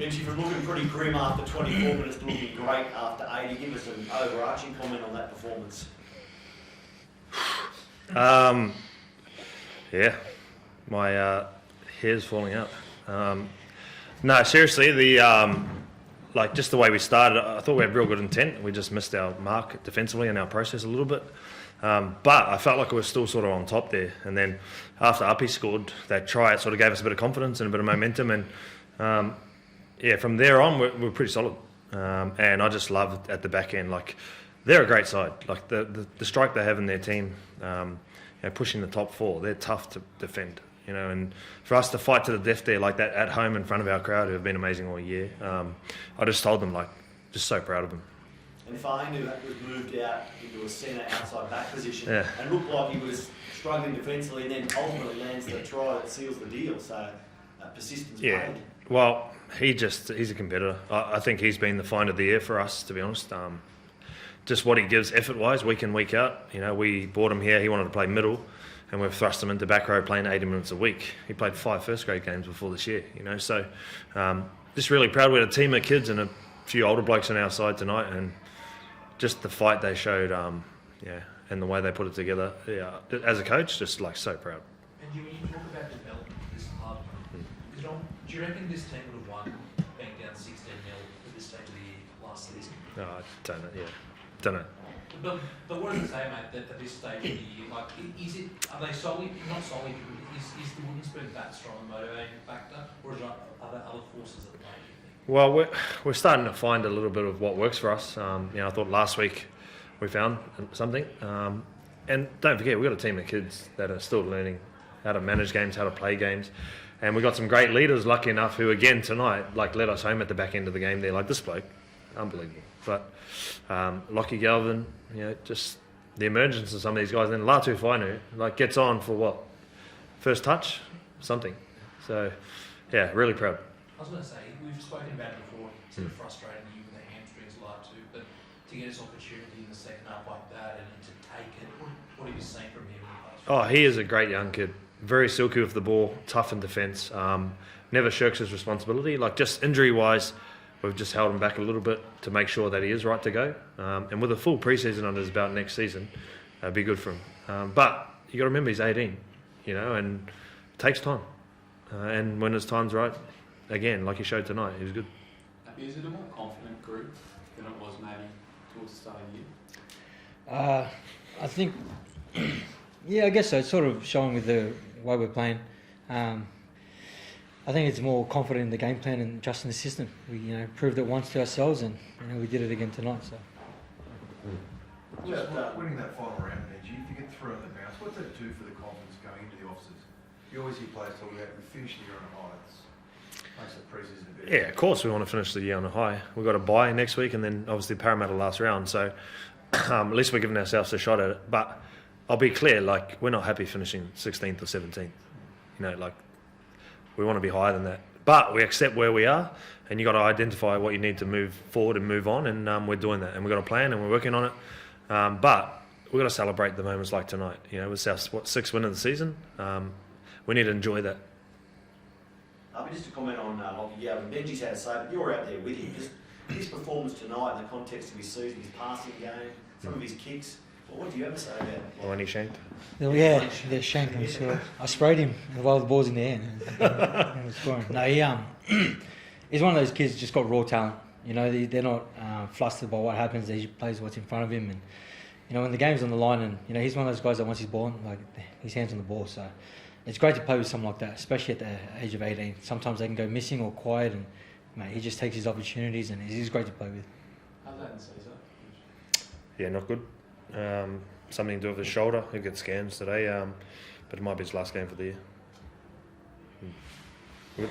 Benji, from looking pretty grim after 24 minutes to looking great after 80, give us an overarching comment on that performance. Yeah, my hair's falling out. No, seriously, like just the way we started, I thought we had real good intent. We just missed our mark defensively in our process a little bit. But I felt like we were still sort of on top there. And then after Uppy scored that try, it sort of gave us a bit of confidence and a bit of momentum. And yeah, from there on, we're pretty solid. And I just love at the back end, like they're a great side. Like the strike they have in their team, pushing the top four, they're tough to defend. And for us to fight to the death there like that at home in front of our crowd who have been amazing all year, I just told them, like, just so proud of them. And Fainu was moved out into a centre outside back position and looked like he was struggling defensively, and then ultimately lands the try that seals the deal. So persistence paid. Well, he's a competitor. I think he's been the find of the year for us, to be honest. Just what he gives effort-wise, week in, week out. We brought him here. He wanted to play middle, and we've thrust him into back row playing 80 minutes a week. He played 5 first-grade games before this year. So just really proud. We had a team of kids and a few older blokes on our side tonight, and just the fight they showed, and the way they put it together. Yeah, as a coach, just like so proud. And when you talk about development of this club, do you reckon this team would have won being down 16-0 at this stage of the year last season? No, I don't know. Yeah, don't know. But what does it say, mate, that at this stage of the year, like, are they solely, not solely, is the wooden spoon that strong a motivating factor, or are there other forces at play? Well, we're starting to find a little bit of what works for us. I thought last week we found something. And don't forget, we've got a team of kids that are still learning how to manage games, how to play games. And we've got some great leaders, lucky enough, who again tonight, like, led us home at the back end of the game there. Like this bloke, unbelievable. But Lockie Galvin, just the emergence of some of these guys. And then Latu Fainu, like, gets on for what? First touch? Something. So, yeah, really proud. I was going to say, we've spoken about it before, it's sort of frustrating you with the hamstrings Latu, but to get his opportunity in the second half like that and to take it, what have you seen from him? Oh, he is a great young kid. Very silky with the ball, tough in defence, never shirks his responsibility. Like, just injury-wise, we've just held him back a little bit to make sure that he is right to go. And with a full pre-season under his belt next season, it'd be good for him. But you got to remember he's 18, and it takes time. And when his time's right, again, like he showed tonight, he was good. Is it a more confident group than it was maybe towards the start of the year? I think, I guess so. It's sort of showing with the way we're playing. I think it's more confident in the game plan and just in the system. We proved it once to ourselves, and we did it again tonight. So. Just winning that final round, Benji, if you get through on the bounce, what's that do for the confidence going into the offices? You always hear players talk about we finished the year on a high. Makes the pre-season a bit. Yeah, of course we want to finish the year on a high. We've got a bye next week, and then obviously Parramatta last round. So at least we're giving ourselves a shot at it. But I'll be clear, like, we're not happy finishing 16th or 17th. Like, we want to be higher than that. But we accept where we are, and you've got to identify what you need to move forward and move on, and we're doing that. And we've got a plan, and we're working on it. But we've got to celebrate the moments like tonight. It was our 6th win of the season. We need to enjoy that. Just to comment on Lockie Galvin, Benji's had to say, but you're out there with him. Just his performance tonight in the context of his season, his passing game, some of his kicks. What do you have to say about it? When he shanked? Yeah, they shanked him. So I sprayed him while the ball's in the air. And was scoring. No, he's one of those kids who just got raw talent. They're not flustered by what happens. He plays what's in front of him, and when the game's on the line, and he's one of those guys that once he's born, like, his hands on the ball. So it's great to play with someone like that, especially at the age of 18. Sometimes they can go missing or quiet, and he just takes his opportunities, and he's great to play with. How's that in Caesar? Yeah, not good. Something to do with his shoulder. He'll get scans today, but it might be his last game for the year. Good.